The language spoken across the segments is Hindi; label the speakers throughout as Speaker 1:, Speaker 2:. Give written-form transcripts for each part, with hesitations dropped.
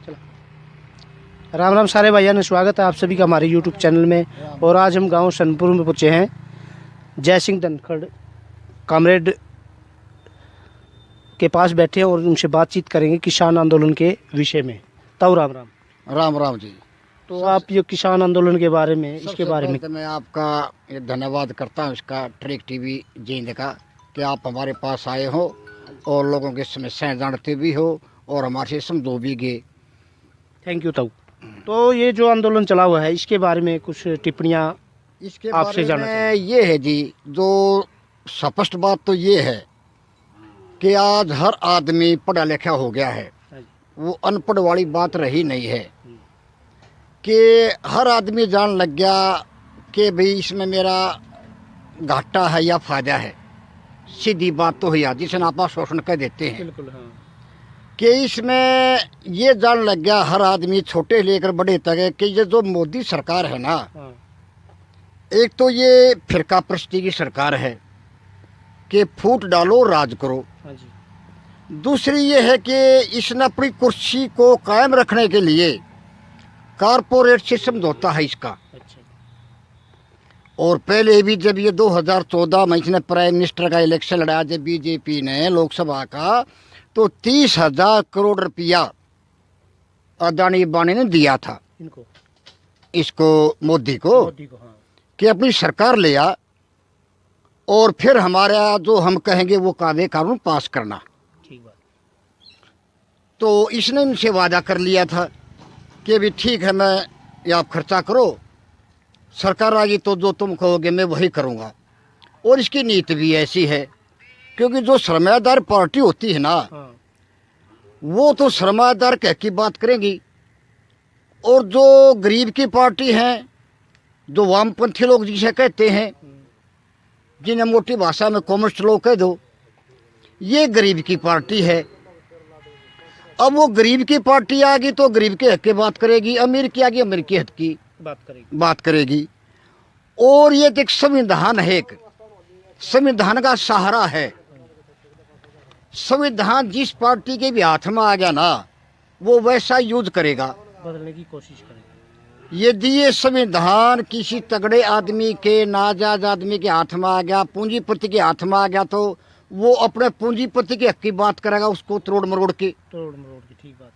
Speaker 1: राम राम सारे भाइयों ने स्वागत है आप सभी का हमारे यूट्यूब चैनल में। और आज हम गांव सनपुर में पहुंचे हैं। जय सिंह धनखड़ कामरेड के पास बैठे हैं और उनसे बातचीत करेंगे किसान आंदोलन के विषय में। ताऊ राम राम।
Speaker 2: राम राम जी।
Speaker 1: तो आप ये किसान आंदोलन के बारे में इसके बारे में
Speaker 2: मैं आपका ये धन्यवाद करता हूँ इसका ट्रैक टीवी जींद का कि आप हमारे पास आए हो और लोगों की समस्याएं जानते भी हो और हमारे से समझो भी गए।
Speaker 1: थैंक यू ताऊ। तो ये जो आंदोलन चला हुआ है इसके बारे में कुछ टिप्पणियाँ
Speaker 2: इसके
Speaker 1: आपसे
Speaker 2: बारे
Speaker 1: जानना
Speaker 2: में ये है जी, जो स्पष्ट बात तो ये है कि आज हर आदमी पढ़ा लिखा हो गया है, वो अनपढ़ वाली बात रही नहीं है कि हर आदमी जान लग गया कि भाई इसमें मेरा घाटा है या फायदा है। सीधी बात तो है जिसे आप शोषण कर देते हैं।
Speaker 1: बिल्कुल हाँ।
Speaker 2: कि इसमें ये जान लग गया हर आदमी छोटे लेकर बड़े तक कि ये जो मोदी सरकार है ना,
Speaker 1: हाँ।
Speaker 2: एक तो ये फिरका प्रस्ती की सरकार है कि फूट डालो राज करो।
Speaker 1: हाँ जी।
Speaker 2: दूसरी ये है कि इसने अपनी कुर्सी को कायम रखने के लिए कारपोरेट से समझौता है इसका।
Speaker 1: अच्छा।
Speaker 2: और पहले भी जब ये 2014 में इसने प्राइम मिनिस्टर का इलेक्शन लड़ा जब बीजेपी ने लोकसभा का, तो 30,000 करोड़ रुपया अदानी अंबानी ने दिया था
Speaker 1: इनको,
Speaker 2: इसको मोदी को
Speaker 1: हाँ।
Speaker 2: कि अपनी सरकार ले आ और फिर हमारा जो हम कहेंगे वो कायदे कानून पास करना।
Speaker 1: ठीक बात।
Speaker 2: तो इसने इनसे वादा कर लिया था कि भी ठीक है, मैं ये आप खर्चा करो, सरकार आ गई तो जो तुम कहोगे मैं वही करूँगा। और इसकी नीति भी ऐसी है क्योंकि जो सरमायादार पार्टी होती है ना,
Speaker 1: हाँ।
Speaker 2: वो तो सरमायादार कह की बात करेंगी, और जो गरीब की पार्टी है, जो वामपंथी लोग जिसे कहते हैं, जिन्हें मोटी भाषा में कम्युनिस्ट लोग कह दो, ये गरीब की पार्टी है। अब वो गरीब की पार्टी आ गई तो गरीब के हक की बात करेगी, अमीर की आ गई अमीर के हक की बात करेगी। और ये एक संविधान है, एक संविधान का सहारा है। संविधान जिस पार्टी के भी हाथ में आ गया ना, वो वैसा यूज करेगा,
Speaker 1: बदलने की कोशिश करेगा।
Speaker 2: यदि ये संविधान किसी तगड़े आदमी के, नाजायज आदमी के हाथ में आ गया, पूंजीपति के हाथ में आ गया, तो वो अपने पूंजीपति के हक की बात करेगा, उसको तोड़ मरोड़ के।
Speaker 1: ठीक बात।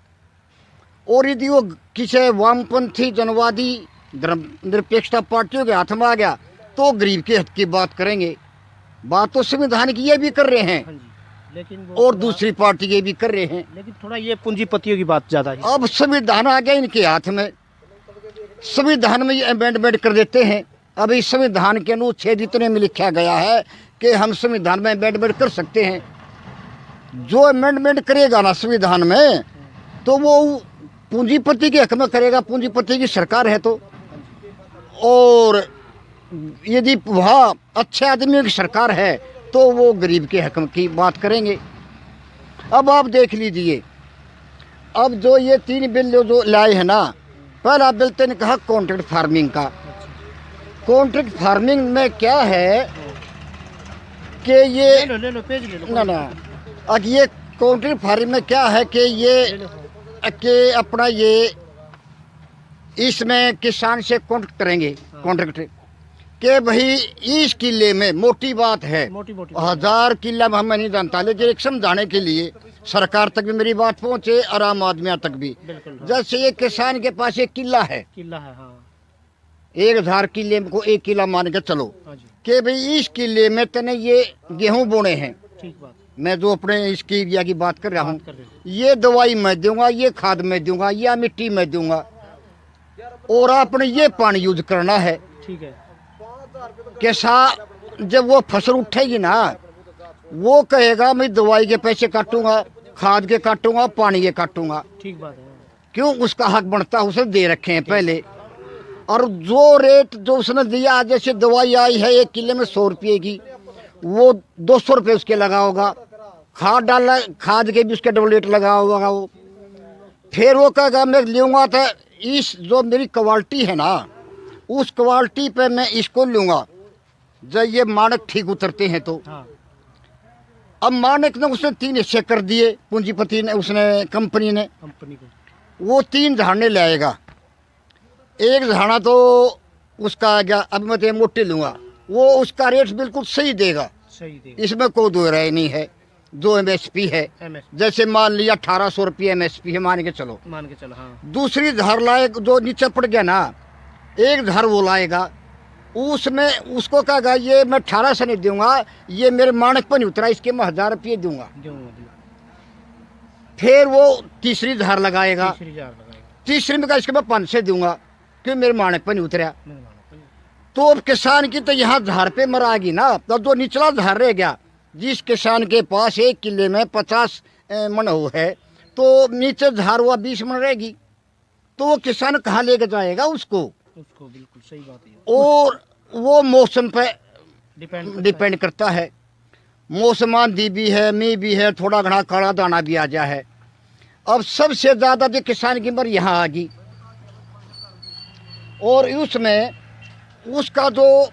Speaker 2: और यदि वो किसी वामपंथी जनवादी धर्मनिरपेक्षता पार्टियों के हाथ में आ गया तो गरीब के हक की बात करेंगे। बात तो संविधान की ये भी कर रहे हैं,
Speaker 1: हाँ जी। लेकिन
Speaker 2: और दूसरी पार्टी के भी कर रहे हैं,
Speaker 1: लेकिन थोड़ा ये पूंजीपतियों की बात ज़्यादा है।
Speaker 2: अब संविधान आ गया इनके हाथ में, संविधान में ये अमेंडमेंट कर देते हैं। अब इस संविधान के अनुच्छेद इतने में लिखा गया है कि हम संविधान में अमेंडमेंट कर सकते हैं। जो अमेंडमेंट करेगा ना संविधान में, तो वो पूंजीपति के हक में करेगा, पूंजीपति की सरकार है तो। और यदि वहाँ अच्छे आदमियों की सरकार है तो वो गरीब के हक की बात करेंगे। अब आप देख लीजिए, अब जो ये 3 बिल जो लाए हैं ना, पहला बिल तो ने कहा कॉन्ट्रैक्ट फार्मिंग का। कॉन्ट्रैक्ट फार्मिंग में क्या है कि ये
Speaker 1: ले लो पेज ले लो
Speaker 2: ना अब ये कॉन्ट्रैक्ट फार्मिंग में क्या है कि ये कि अपना ये इसमें किसान से कॉन्ट्रैक्ट करेंगे, कॉन्ट्रैक्ट कि भाई इस किले में, मोटी बात है,
Speaker 1: मोटी
Speaker 2: 1000 किला में हमें नहीं जानता, लेकिन एक समझाने के लिए सरकार तक भी मेरी बात पहुंचे और आम आदमियों तक भी। जैसे एक किसान के पास एक किला है,
Speaker 1: हाँ।
Speaker 2: 1000 किले को 1 किला मान के चलो कि भाई इस किले में तने ये गेहूं बोने हैं।
Speaker 1: ठीक बात।
Speaker 2: मैं जो अपने इसकी एरिया की बात कर रहा हूँ, ये दवाई मैं दूंगा, ये खाद मैं दूंगा, या मिट्टी मैं दूंगा, और आपने ये पानी यूज करना है।
Speaker 1: ठीक है।
Speaker 2: कैसा जब वो फसल उठेगी ना, वो कहेगा मैं दवाई के पैसे काटूंगा, खाद के काटूंगा, पानी के काटूंगा।
Speaker 1: ठीक बात है।
Speaker 2: क्यों? उसका हक बनता है, उसे दे रखे हैं पहले। और जो रेट जो उसने दिया, जैसे दवाई आई है 1 किले में 100 रुपये की, वो 200 रुपये उसके लगा होगा, खाद डाला, खाद के भी उसके डबल रेट लगा होगा वो। फिर वो कहेगा मैं लूँगा तो इस जो मेरी क्वालिटी है ना, उस क्वालिटी पे मैं इसको लूँगा जब ये मानक ठीक उतरते हैं तो।
Speaker 1: हाँ।
Speaker 2: अब मानक ने उसने 3 हिस्से कर दिए, पूंजीपति ने, उसने कंपनी ने।
Speaker 1: कंपनी को
Speaker 2: वो 3 झाड़ने लाएगा। एक झाड़ा तो उसका आ गया, अब मैं तो मोटी लूँगा, वो उसका रेट बिल्कुल सही देगा,
Speaker 1: सही देगा।
Speaker 2: इसमें कोई दो राय नहीं है। जो MSP है, जैसे मान लिया 1800 रुपये MSP है, मान के चलो।
Speaker 1: हाँ।
Speaker 2: दूसरी धार लाए जो नीचे पड़ गया ना, एक धार वो लाएगा, उसमें उसको कहेगा ये मैं 1800 नहीं दूंगा, ये मेरे मानक पर नहीं उतरा, इसके मैं 1000 रुपये दूंगा। फिर वो तीसरी धार लगाएगा, तीसरी में कहा इसके मैं 500 दूंगा, क्यों मेरे मानक पर नहीं उतरा। तो अब किसान की तो यहाँ धार पे मरागी ना। तो जो निचला धार रह गया, जिस किसान के पास 1 किले में 50 मन हो है, तो नीचे धार हुआ 20 मन रहेगी, तो वो किसान कहाँ लेके जाएगा उसको।
Speaker 1: बिल्कुल सही बात है।
Speaker 2: और वो मौसम पे डिपेंड करता है। मौसम आंधी भी है, मी भी है, थोड़ा घना काला दाना भी आ गया है। अब सबसे ज़्यादा जो किसान की मर यहाँ आ गई, और उसमें उसका जो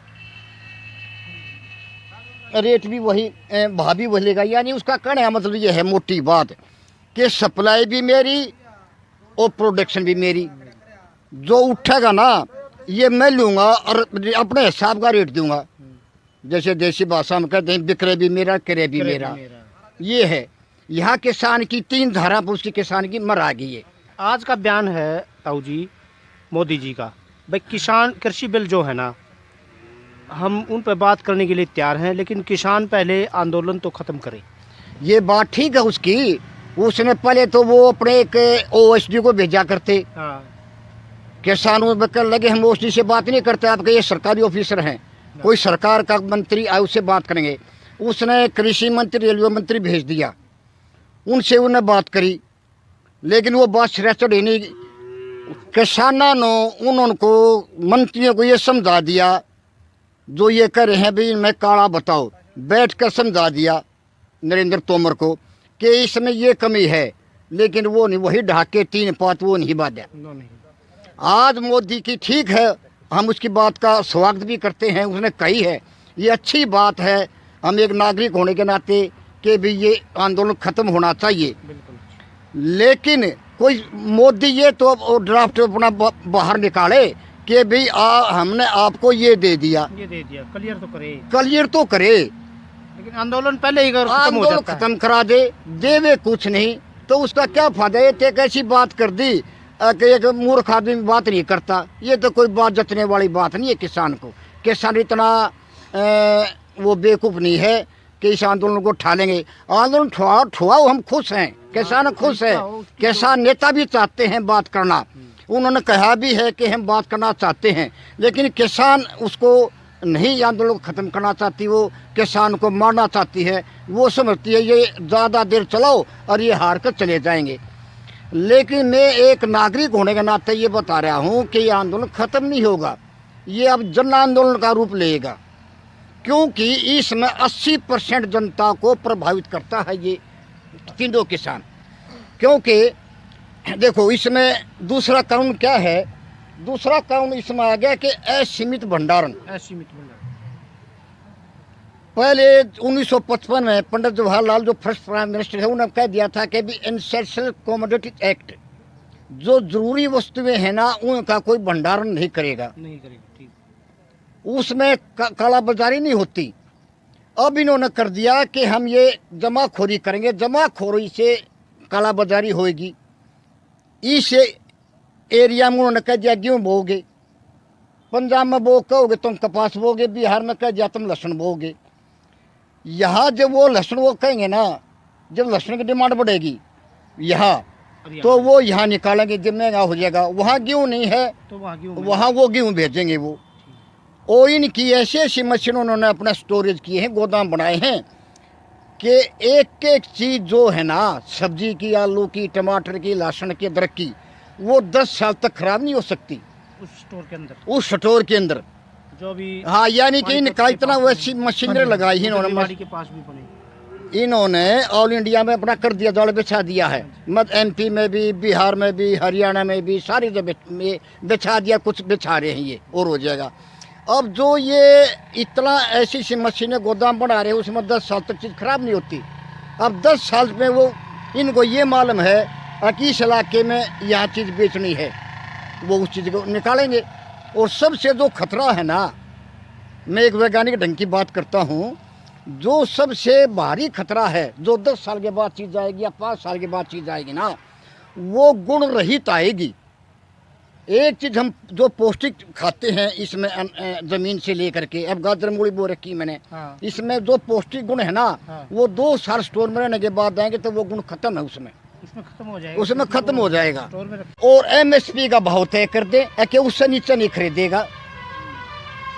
Speaker 2: रेट भी वही, भाव भी वही लेगा। यानी उसका कहने का मतलब ये है मोटी बात कि सप्लाई भी मेरी और प्रोडक्शन भी मेरी। जो उठेगा ना ये मैं लूँगा और अपने हिसाब का रेट दूंगा। जैसे देसी भाषा में कहते हैं बिक्रे भी मेरा, करे भी मेरा। ये है यहाँ किसान की 3 धारा पर उसकी किसान की मर आ गई है।
Speaker 1: आज का बयान है ताऊ जी मोदी जी का, भाई किसान कृषि बिल जो है ना, हम उन पर बात करने के लिए तैयार हैं, लेकिन किसान पहले आंदोलन तो ख़त्म करे।
Speaker 2: ये बात ठीक है उसकी। उसने पहले तो वो अपने एक OSD को भेजा करते।
Speaker 1: हाँ।
Speaker 2: किसानों में कर लगे हम OSD से बात नहीं करते, आपके ये सरकारी ऑफिसर हैं, कोई सरकार का मंत्री आए उससे बात करेंगे। उसने कृषि मंत्री, रेलवे मंत्री भेज दिया, उनसे उन्हें बात करी, लेकिन वो बात सिरा चढ़ी नहीं। किसानों ने उनको मंत्रियों को ये समझा दिया, जो ये कह रहे हैं भाई मैं काला बताओ, बैठ कर समझा दिया नरेंद्र तोमर को कि इसमें ये कमी है, लेकिन वो नहीं, वही ढाके 3 पात वो नहीं बांधा। आज मोदी की ठीक है, हम उसकी बात का स्वागत भी करते हैं, उसने कही है ये अच्छी बात है, हम एक नागरिक होने के नाते कि भी ये आंदोलन ख़त्म होना चाहिए। लेकिन कोई मोदी ये तो ड्राफ्ट अपना बाहर निकाले कि भाई हमने आपको ये दे दिया, क्लियर तो करे।
Speaker 1: लेकिन आंदोलन पहले ही
Speaker 2: आंदोलन खत्म करा दे, देवे कुछ नहीं तो उसका क्या फायदा। ये एक ऐसी बात कर दी कि एक मूर्ख आदमी बात नहीं करता। ये तो कोई बात जतने वाली बात नहीं है किसान को। किसान इतना वो बेवकूफ़ नहीं है कि इस आंदोलन को उठा लेंगे। आंदोलन ठुआओ, हम खुश हैं, किसान खुश है। किसान नेता भी चाहते हैं बात करना, उन्होंने कहा भी है कि हम बात करना चाहते हैं, लेकिन किसान उसको नहीं आंदोलन ख़त्म करना चाहती, वो किसान को मारना चाहती है। वो समझती है ये ज़्यादा देर चलाओ और ये हार कर चले जाएंगे। लेकिन मैं एक नागरिक होने के नाते ये बता रहा हूँ कि ये आंदोलन ख़त्म नहीं होगा, ये अब जन आंदोलन का रूप लेगा, क्योंकि इसमें 80% जनता को प्रभावित करता है ये तीनों किसान। क्योंकि देखो इसमें दूसरा कानून क्या है, दूसरा कानून इसमें आ गया कि असीमित भंडारण। पहले 1955 में पंडित जवाहरलाल जो फर्स्ट प्राइम मिनिस्टर है, उन्होंने कह दिया था कि भी एसेंशियल कमोडिटी एक्ट, जो जरूरी वस्तुएं हैं ना उनका कोई भंडारण नहीं करेगा, ठीक। उसमें काला बाजारी नहीं होती। अब इन्होंने कर दिया कि हम ये जमाखोरी करेंगे, जमाखोरी से काला बाजारी होगी। इस एरिया में उन्होंने कह दिया गेहूँ बोओगे, पंजाब में बो कहोगे तुम कपास बोओगे, बिहार में कह दिया तुम लहसुन बोओगे। यहाँ जब वो लहसुन वो कहेंगे ना, जब लहसुन की डिमांड बढ़ेगी यहाँ, तो वो यहाँ निकालेंगे, जब महंगा हो जाएगा। वहाँ गेहूँ नहीं है तो वहाँ वो गेहूँ भेजेंगे वो। और इनकी ऐसी ऐसी मशीन उन्होंने अपना स्टोरेज किए हैं, गोदाम बनाए हैं कि एक एक चीज़ जो है ना, सब्जी की, आलू की, टमाटर की, लहसुन की, अदरक की, वो 10 साल तक खराब नहीं हो सकती उस स्टोर के अंदर जो भी। हाँ, यानी कि इनका इतना वैसी मशीनरी लगाई है इन्होंने ऑल इंडिया में अपना कर दिया, जाल बिछा दिया है। मत MP में भी, बिहार में भी, हरियाणा में भी, सारी जगह बिछा दिया, कुछ बिछा रहे हैं ये और हो जाएगा। अब जो ये इतना ऐसी सी मशीनें गोदाम बना रहे हैं, उसमें 10 साल तक चीज़ खराब नहीं होती। अब 10 साल में वो इनको ये मालूम है किस इलाके में यहाँ चीज़ बेचनी है, वो उस चीज़ को निकालेंगे। और सबसे जो खतरा है ना, मैं एक वैज्ञानिक ढंग की बात करता हूँ, जो सबसे भारी खतरा है, जो 10 साल के बाद चीज़ आएगी या 5 साल के बाद चीज़ आएगी ना, वो गुण रहित आएगी। एक चीज़ हम जो पौष्टिक खाते हैं इसमें ज़मीन से लेकर के, अब गाजर मूली बो रखी मैंने,
Speaker 1: हाँ।
Speaker 2: इसमें जो पौष्टिक गुण है ना,
Speaker 1: हाँ।
Speaker 2: वो 2 साल स्टोर में रहने के बाद आएंगे तो वो गुण खत्म है उसमें
Speaker 1: खत्म हो जाएगा,
Speaker 2: उसमें खत्म हो जाएगा।
Speaker 1: स्टोर में
Speaker 2: और एमएसपी का भाव तय कर दे कि उससे नीचे नहीं खरीदेगा।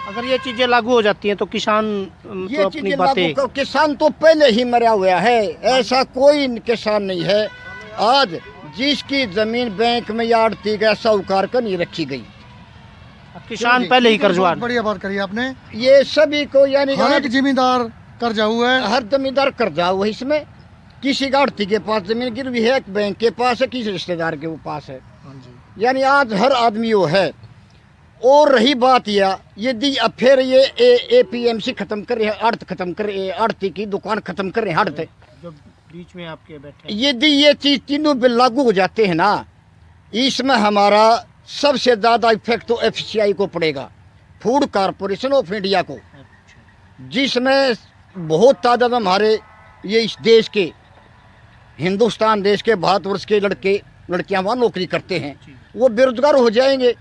Speaker 1: अगर ये चीजें लागू हो जाती हैं तो किसान
Speaker 2: ये
Speaker 1: तो अपनी
Speaker 2: चीजें
Speaker 1: बातें
Speaker 2: लागू किसान तो पहले ही मरा हुआ है, ऐसा कोई किसान नहीं है आज जिसकी जमीन बैंक में या आड़ती का साहूकार का नहीं रखी गई।
Speaker 1: किसान पहले ही कर्जवान।
Speaker 3: बढ़िया बात करी आपने।
Speaker 2: ये सभी को यानी
Speaker 3: हर एक जिम्मेदार कर्जा हुआ है,
Speaker 2: हर जमींदार कर्जा हुआ है। इसमें किसी का आड़ती के पास जमीन गिरवी है, बैंक के पास है, किसी रिश्तेदार के पास है, यानी आज हर आदमी वो है। और रही बात यदि अब फिर ये APMC खत्म कर रहे हैं, आड़त खत्म कर रहे हैं, आड़ती की दुकान खत्म कर रहे हैं, आड़त
Speaker 1: जो बीच में आपके बैठे,
Speaker 2: यदि ये चीज तीनों बिल लागू हो जाते हैं ना, इसमें हमारा सबसे ज्यादा इफेक्ट तो FCI को पड़ेगा, फूड कॉरपोरेशन ऑफ इंडिया को, जिसमें बहुत तादाद हमारे ये इस देश के, हिंदुस्तान देश के भारतवर्ष के लड़के लड़कियां वहाँ नौकरी करते हैं, वो बेरोजगार हो जाएंगे।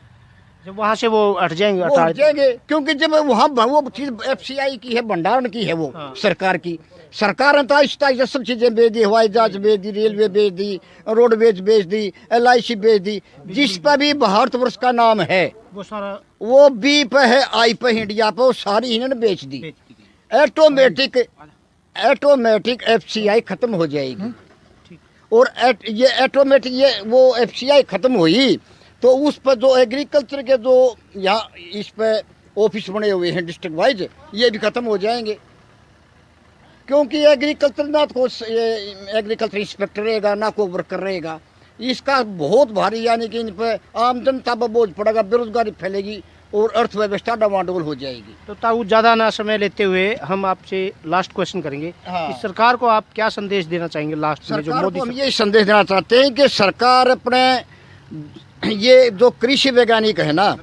Speaker 1: जब वहाँ से वो हट जाएंगे,
Speaker 2: वो हट जाएंगे, क्योंकि जब वहाँ वो चीज़ FCI की है, भंडारण की है, वो
Speaker 1: हाँ।
Speaker 2: सरकार की, सरकार ने तो आहिस्ता आहिस्ता सब चीज़ें बेच दी, हवाई जहाज बेच दी, रेलवे बेच दी, रोडवेज बेच दी, LIC बेच दी, जिस पर भी भारतवर्ष का नाम है
Speaker 1: वो सारा
Speaker 2: वो B पे है, I पे, इंडिया पे, वो सारी इन्होंने बेच दी।
Speaker 1: बेच दी।
Speaker 2: ऑटोमेटिक FCI खत्म हो जाएगी।
Speaker 1: ठीक।
Speaker 2: और ये ऑटोमेटिक ये वो FCI खत्म हुई तो उस पर जो एग्रीकल्चर के जो यहाँ इस पे ऑफिस बने हुए हैं डिस्ट्रिक्ट वाइज, ये भी खत्म हो जाएंगे, क्योंकि एग्रीकल्चर ना तो एग्रीकल्चर इंस्पेक्टर रहेगा, ना कोई वर्कर रहेगा। इसका बहुत भारी यानी कि इन पर आम जनता पर बोझ पड़ेगा, बेरोजगारी फैलेगी और अर्थव्यवस्था डवाडोल हो जाएगी।
Speaker 1: तो ताऊ ज़्यादा ना समय लेते हुए हम आपसे लास्ट क्वेश्चन करेंगे
Speaker 2: हाँ।
Speaker 1: कि सरकार को आप क्या संदेश देना चाहेंगे लास्ट में, जो
Speaker 2: सरकार
Speaker 1: मोदी
Speaker 2: को हम ये संदेश देना चाहते हैं कि सरकार अपने ये जो कृषि वैज्ञानिक है ना,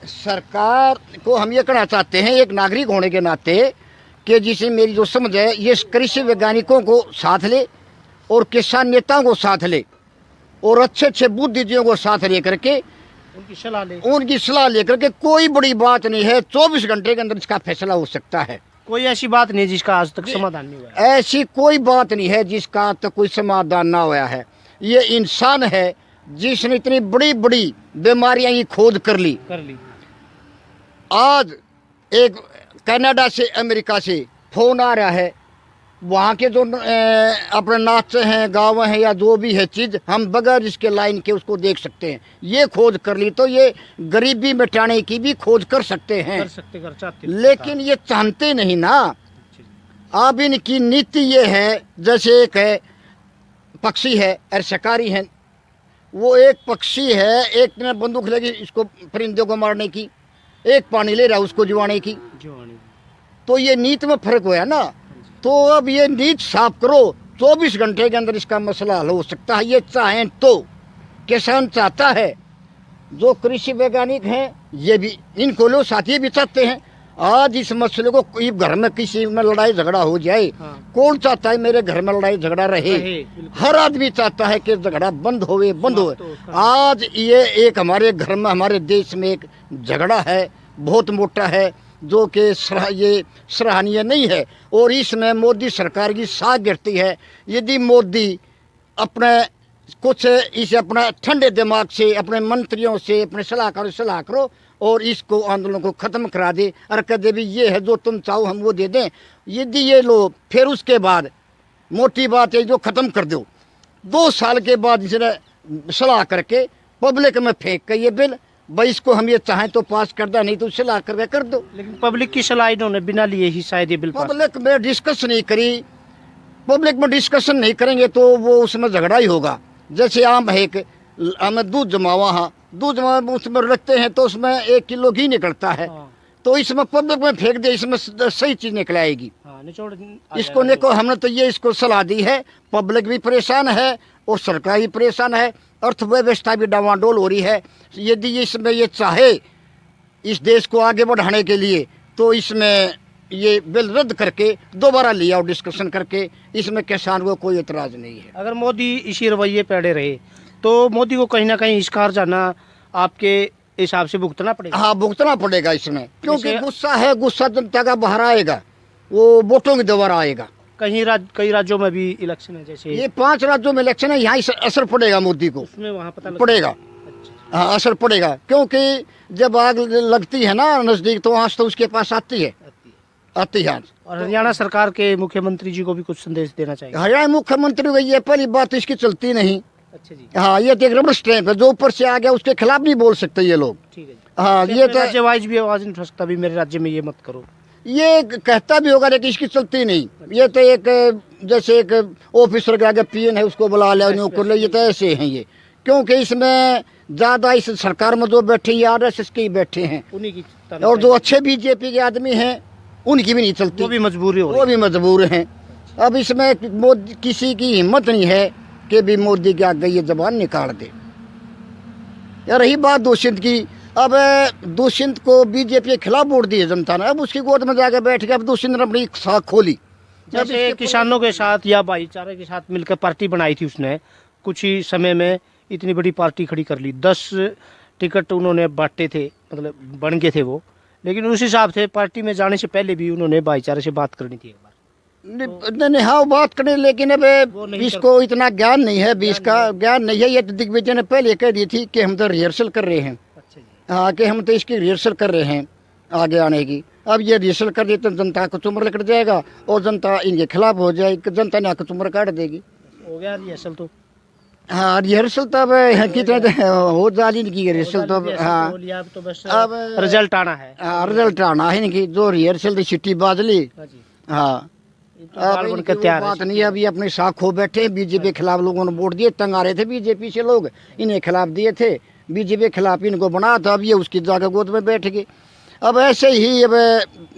Speaker 2: सरकार को हम ये कहना चाहते हैं एक नागरिक होने के नाते कि जिसे मेरी जो समझ है, ये कृषि वैज्ञानिकों को साथ ले और किसान नेताओं को साथ ले और अच्छे अच्छे बुद्धिजीवियों को साथ लेकर के उनकी सलाह लेकर के, कोई बड़ी बात नहीं है, 24 घंटे के अंदर इसका फैसला हो सकता है।
Speaker 1: कोई ऐसी बात नहीं जिसका आज तक समाधान नहीं हुआ है।
Speaker 2: ऐसी कोई बात नहीं है जिसका आज तक कोई समाधान ना हुआ है। ये इंसान है जिसने इतनी बड़ी बड़ी बीमारियां की खोज कर ली। आज एक कनाडा से, अमेरिका से फोन आ रहा है, वहाँ के जो अपने नाचे हैं, गाँव हैं या जो भी है चीज़, हम बगैर इसके लाइन के उसको देख सकते हैं। ये खोज कर ली तो ये गरीबी मिटाने की भी खोज कर सकते हैं,
Speaker 1: कर चाहते,
Speaker 2: लेकिन ये चाहते नहीं ना। अब इनकी नीति ये है, जैसे एक है पक्षी है और शिकारी है, वो एक पक्षी है, एक ने बंदूक लगी इसको परिंदों को मारने की, एक पानी ले रहा है उसको जुआने की, तो ये नीति में फर्क हुआ ना। तो अब ये नीति साफ करो, 24 घंटे के अंदर इसका मसला हल हो सकता है, ये चाहें तो। किसान चाहता है, जो कृषि वैज्ञानिक हैं ये भी, इनको लोग साथी भी चाहते हैं। आज इस मसले को कोई घर में किसी में लड़ाई झगड़ा हो जाए, कौन चाहता है मेरे घर में लड़ाई झगड़ा रहे? हर आदमी चाहता है कि झगड़ा बंद होवे। आज ये एक हमारे घर में, हमारे देश में एक झगड़ा है, बहुत मोटा है, जो कि ये सराहनीय नहीं है और इसमें मोदी सरकार की साख गिरती है। यदि मोदी अपने कुछ इसे अपना ठंडे दिमाग से, अपने मंत्रियों से, अपने सलाहकारों से सलाह करो और इसको आंदोलन को ख़त्म करा दे और कह दे भी ये है जो तुम चाहो हम वो दे दें। यदि ये लोग फिर उसके बाद मोटी बात है जो ख़त्म कर दो, 2 साल के बाद इसने सलाह करके पब्लिक में फेंक के ये बिल, भाई इसको हम ये चाहें तो पास कर दो, नहीं तो सलाह करके कर दो।
Speaker 1: लेकिन पब्लिक की सलाह इन्होंने बिना लिए ही शायद ये बिल पास।
Speaker 2: पब्लिक में डिस्कस नहीं करी, पब्लिक में डिस्कशन नहीं करेंगे तो वो उसमें झगड़ा ही होगा। जैसे आम है कि हमें दूध जमावा, हाँ दूध जमा उसमें रखते हैं तो उसमें 1 किलो घी निकलता है, तो इसमें पब्लिक में फेंक दे, इसमें सही चीज़ निकल आएगी।
Speaker 1: निचोड़
Speaker 2: इसको देखो, हमने तो ये इसको सलाह दी है, पब्लिक भी परेशान है और सरकार भी परेशान है, अर्थव्यवस्था भी डावाडोल हो रही है। यदि इसमें ये चाहे इस देश को आगे बढ़ाने के लिए तो इसमें ये बिल रद्द करके दोबारा लिया और डिस्कशन करके, इसमें किसान को कोई एतराज़ नहीं है।
Speaker 1: अगर मोदी इसी रवैये पे अड़े रहे तो मोदी को कहीं ना कहीं इसका जाना आपके हिसाब से भुगतना पड़ेगा।
Speaker 2: हाँ, भुगतना पड़ेगा इसमें, क्योंकि
Speaker 1: जैसे-
Speaker 2: गुस्सा है, गुस्सा जनता का बाहर आएगा, वो वोटों के द्वारा आएगा।
Speaker 1: कई राज्यों में भी इलेक्शन है, जैसे
Speaker 2: ये 5 राज्यों में इलेक्शन है, यहाँ असर पड़ेगा मोदी को,
Speaker 1: उसमें वहाँ पता
Speaker 2: पड़ेगा।
Speaker 1: अच्छा।
Speaker 2: हाँ, असर पड़ेगा, क्योंकि जब आग लगती है ना नज़दीक तो आँच तो उसके पास आती है। आती।
Speaker 1: और हरियाणा सरकार के मुख्यमंत्री जी को भी कुछ संदेश देना चाहिए।
Speaker 2: हरियाणा मुख्यमंत्री को ये पहली बात इसकी चलती नहीं।
Speaker 1: अच्छा जी,
Speaker 2: हाँ, ये तो एक रबड़ स्टैंप है, जो ऊपर से आ गया उसके खिलाफ नहीं बोल सकते ये लोग।
Speaker 1: ठीक है जी।
Speaker 2: हाँ, ये तो
Speaker 1: राज्य वाइज भी आवाज नहीं उठा सकता भी मेरे राज्य में ये मत करो।
Speaker 2: ये कहता भी होगा लेकिन इसकी चलती नहीं। ये तो एक जैसे एक ऑफिसर के आगे पीएन है, उसको बुला लिया, नौकर ले, ये तो ऐसे हैं ये। क्योंकि इसमें ज़्यादा इस सरकार में जो बैठे ये RSS के ही बैठे हैं,
Speaker 1: उन्हीं की
Speaker 2: और जो अच्छे बीजेपी के आदमी हैं उनकी भी नहीं चलती,
Speaker 1: वो भी मजबूरी हो रही
Speaker 2: वो भी मजबूर हैं। अब इसमें मोदी किसी की हिम्मत नहीं है कि भी मोदी के आगे ये जबान निकाल दे। यार रही बात दुष्यंत की, अब दुष्यंत को बीजेपी के खिलाफ वोट दिए जनता ने, अब उसकी गोद में जाकर बैठ के अब दुष्यंत ने अपनी साख खोली।
Speaker 1: जैसे किसानों के साथ या भाईचारे के साथ मिलकर पार्टी बनाई थी उसने, कुछ ही समय में इतनी बड़ी पार्टी खड़ी कर ली। 10 टिकट उन्होंने बांटे थे, मतलब बन गए थे वो, लेकिन उस हिसाब से पार्टी में जाने से पहले भी उन्होंने भाईचारे से बात करनी थी एक बार।
Speaker 2: नहीं, हाँ बात करें, लेकिन अब
Speaker 1: वो नहीं
Speaker 2: इसको इतना ज्ञान नहीं है, बीस का ज्ञान नहीं है। ये तो दिग्विजय ने पहले कह दी थी कि हम तो रिहर्सल कर रहे हैं।
Speaker 1: अच्छा जी,
Speaker 2: हाँ, कि हम तो इसकी रिहर्सल कर रहे हैं आगे आने की। अब ये रिहर्सल कर दी तो जनता को चुमर कट जाएगा और जनता इनके खिलाफ हो जाएगी, जनता ने आकर चुमर काट देगी।
Speaker 1: हो गया रिहर्सल तो।
Speaker 2: हाँ, रिहर्सल तो अब कितने हो जाली इनकी रिहर्सल तो। हाँ,
Speaker 1: अब तो बस
Speaker 2: अब
Speaker 1: रिजल्ट आना है।
Speaker 2: हाँ, रिजल्ट आना है इनकी, जो रिहर्सल थी छिट्टी बाज ली।
Speaker 1: हाँ जी,
Speaker 2: हाँ,
Speaker 1: ये तो बाल
Speaker 2: अब
Speaker 1: बन
Speaker 2: इनकी
Speaker 1: के
Speaker 2: वो
Speaker 1: तैयार
Speaker 2: बात
Speaker 1: है।
Speaker 2: नहीं है। अभी अपने साख हो बैठे हैं, बीजेपी के खिलाफ लोगों ने वोट दिए, तंग आ रहे थे बीजेपी से लोग, इन्हें खिलाफ दिए थे, बीजेपी के खिलाफ इनको बना था, अब ये उसकी जाकर गोद में बैठ गए। अब ऐसे ही अब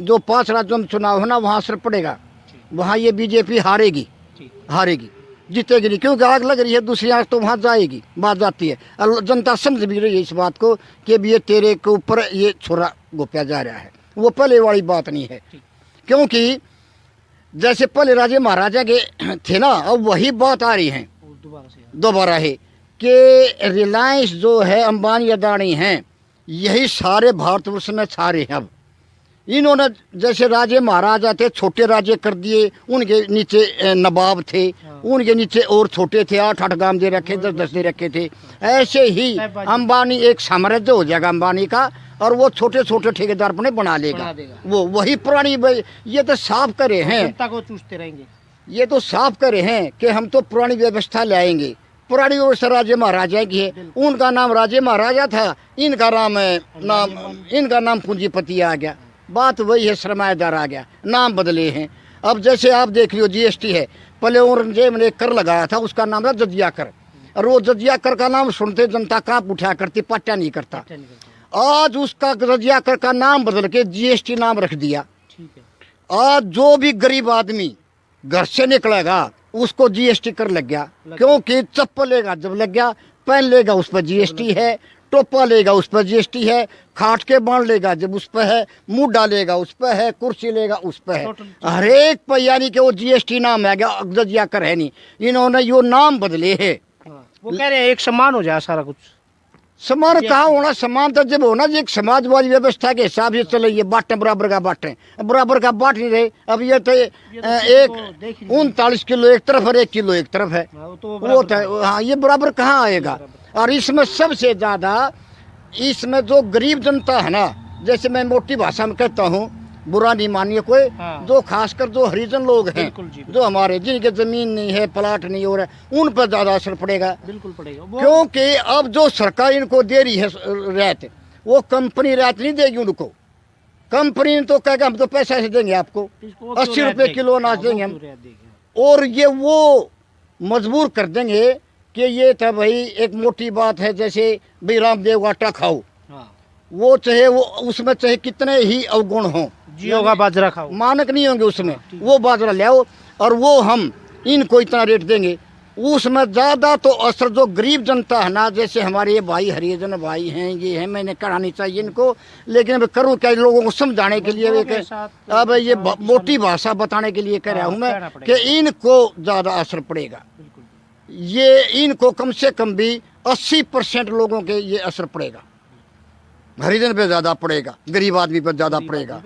Speaker 2: जो 5 राज्यों में चुनाव है ना, वहाँ असर पड़ेगा, वहाँ ये बीजेपी हारेगी, हारेगी, जीतेगी नहीं, क्योंकि आग लग रही है। दूसरी आग तो वहाँ जाएगी, बात जाती है, और जनता समझ भी रही है इस बात को कि भी ये तेरे के ऊपर ये छोरा गोप्या जा रहा है। वो पहले वाली बात नहीं है, क्योंकि जैसे पहले राजे महाराजा के थे ना, अब वही बात आ रही है दोबारा है कि रिलायंस जो है, अंबानी अदानी हैं, यही सारे भारतवर्ष में छा रहे हैं। अब इन्होंने जैसे राजे महाराजा थे, छोटे राज्य कर दिए, उनके नीचे नवाब थे, उनके नीचे और छोटे थे, 8-8 गांव दे रखे, 10-10 दे रखे थे। ऐसे ही अंबानी एक साम्राज्य हो जाएगा अंबानी का, और वो छोटे छोटे ठेकेदार अपने बना लेगा। वो वही पुरानी, ये तो साफ करे हैं,
Speaker 1: जनता को चूसते रहेंगे।
Speaker 2: ये तो साफ करे हैं कि हम तो पुरानी व्यवस्था लाएंगे। पुरानी व्यवस्था राजे महाराजा की है, उनका नाम राजे महाराजा था, इनका नाम पूंजीपति आ गया। बात वही है, सरमाएदार आ गया, नाम बदले हैं। अब जैसे आप देख लियो, GST है, पहले औरंगजेब ने कर लगाया था, उसका नाम था जजिया कर, और वो जजिया कर का नाम सुनते जनता कांप उठा करती, पट्टा नहीं करता। आज उसका जजिया कर का नाम बदल के GST नाम रख दिया।
Speaker 1: ठीक है।
Speaker 2: आज जो भी गरीब आदमी घर से निकलेगा उसको GST कर लग गया, क्योंकि चप्पल लेगा जब लग गया, पहन लेगा उस पर GST है, टोपा लेगा उस पर GST है, खाट के बांध लेगा जब उस पर है, मुंह डालेगा उस पर है, कुर्सी लेगा उस पर है, हर एक पर, यानी कि वो GST नाम आ गया, जजिया कर है नहीं। इन्होंने यो नाम बदले है।
Speaker 1: वो कह रहे हैं एक समान हो जाए सारा कुछ।
Speaker 2: समान कहाँ होना, समान तो जब होना जी एक समाजवादी व्यवस्था के हिसाब से चले, ये बांटे बराबर का बांटे, बराबर का बांट नहीं रहे। अब ये तो एक 39 किलो एक तरफ और 1 किलो एक तरफ है, वो तो हाँ, ये बराबर कहाँ आएगा। और इसमें सबसे ज़्यादा इसमें जो गरीब जनता है ना, जैसे मैं मोटी भाषा में कहता हूँ, बुरा नहीं मानिए कोई, जो खासकर जो हरिजन लोग हैं, जो हमारे जिनके जमीन नहीं है, प्लाट नहीं हो रहा है, उन पर ज़्यादा असर पड़ेगा।
Speaker 1: बिल्कुल पड़ेगा,
Speaker 2: क्योंकि अब जो सरकार इनको दे रही है रियायत, वो कंपनी रियायत नहीं देगी उनको। कंपनी तो कहेगा हम तो पैसा से देंगे आपको, 80 रुपये किलो अनाज देंगे हम, और ये वो मजबूर कर देंगे कि ये था भाई, एक मोटी बात है, जैसे भाई रामदेव का आटा खाओ, वो चाहे वो उसमें चाहे कितने ही अवगुण हों,
Speaker 1: जियो का बाजरा खाओ।
Speaker 2: मानक नहीं होंगे उसमें, वो बाजरा ले आओ और वो हम इनको इतना रेट देंगे। उसमें ज़्यादा तो असर जो गरीब जनता है ना, जैसे हमारे ये भाई हरिजन भाई हैं, ये हैं, मैंने करानी चाहिए इनको, लेकिन अब करूँ क्या, लोगों को समझाने के लिए अब ये मोटी भाषा बताने के लिए कह रहा हूँ मैं कि इनको ज़्यादा असर पड़ेगा। ये इनको कम से कम भी 80% लोगों के ये असर पड़ेगा, हरिजन पे ज़्यादा पड़ेगा, गरीब आदमी पर ज़्यादा पड़ेगा,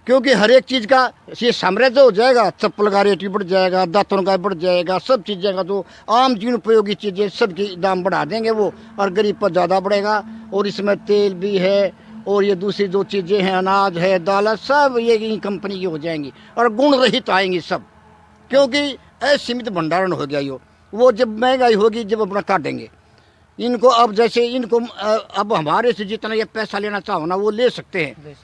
Speaker 2: क्योंकि हर एक चीज़ का ये साम्राज्य हो जाएगा। चप्पल का रेट भी बढ़ जाएगा, दांतों का बढ़ जाएगा, सब चीज़ें का जो आम जीवन उपयोगी चीज़ें सबकी दाम बढ़ा देंगे वो, और गरीब पर ज़्यादा बढ़ेगा। और इसमें तेल भी है और ये दूसरी जो चीज़ें हैं, अनाज है, दाल, सब ये कंपनी की हो जाएंगी और गुण रहित आएंगी सब, क्योंकि असीमित भंडारण हो गया ये। वो जब महंगाई होगी जब अपना काटेंगे इनको। अब जैसे इनको अब हमारे से जितना ये पैसा लेना चाहो ना वो ले सकते हैं।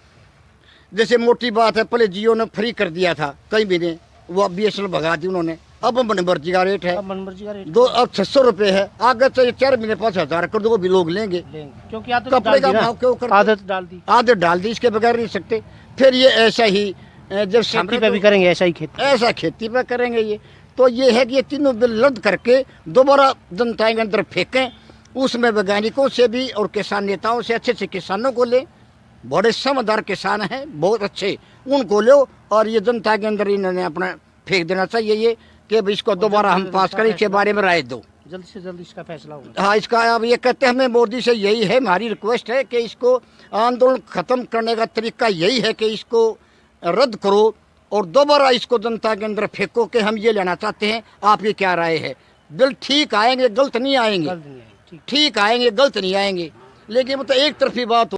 Speaker 2: जैसे मोटी बात है, पहले जियो ने फ्री कर दिया था कई महीने, वो अब BSNL भगा दी उन्होंने, अब मन मर्जी का रेट है, अब 600 रुपये है, आगे चाहिए 4 महीने 5000 कर दो, वो भी लोग लेंगे,
Speaker 1: क्योंकि
Speaker 2: कपड़े का भाव क्यों कर
Speaker 1: आदत डाल दी,
Speaker 2: इसके बगैर नहीं सकते। फिर ये ऐसा ही जब
Speaker 1: खेती पे भी करेंगे, ऐसा
Speaker 2: खेती पे करेंगे ये। तो ये है कि ये तीनों बिल रद्द करके दोबारा जनता के अंदर फेंकें, उसमें वैज्ञानिकों से भी और किसान नेताओं से, अच्छे अच्छे किसानों को ले, बड़े समझदार किसान हैं बहुत अच्छे, उनको लो और ये जनता के अंदर इन्होंने अपना फेंक देना चाहिए ये कि भाई इसको दोबारा हम पास करें, इसके बारे में राय दो,
Speaker 1: जल्द से जल्द इसका फैसला होगा।
Speaker 2: हाँ, इसका अब ये कहते हैं, हमें मोदी से यही है, हमारी रिक्वेस्ट है कि इसको आंदोलन ख़त्म करने का तरीका यही है कि इसको रद्द करो और दोबारा इसको जनता के अंदर फेंको कि हम ये लेना चाहते हैं, आपकी क्या राय है। बिल ठीक आएंगे, गलत नहीं आएंगे, ठीक आएंगे, गलत नहीं आएंगे, लेकिन मतलब एक तरफी बात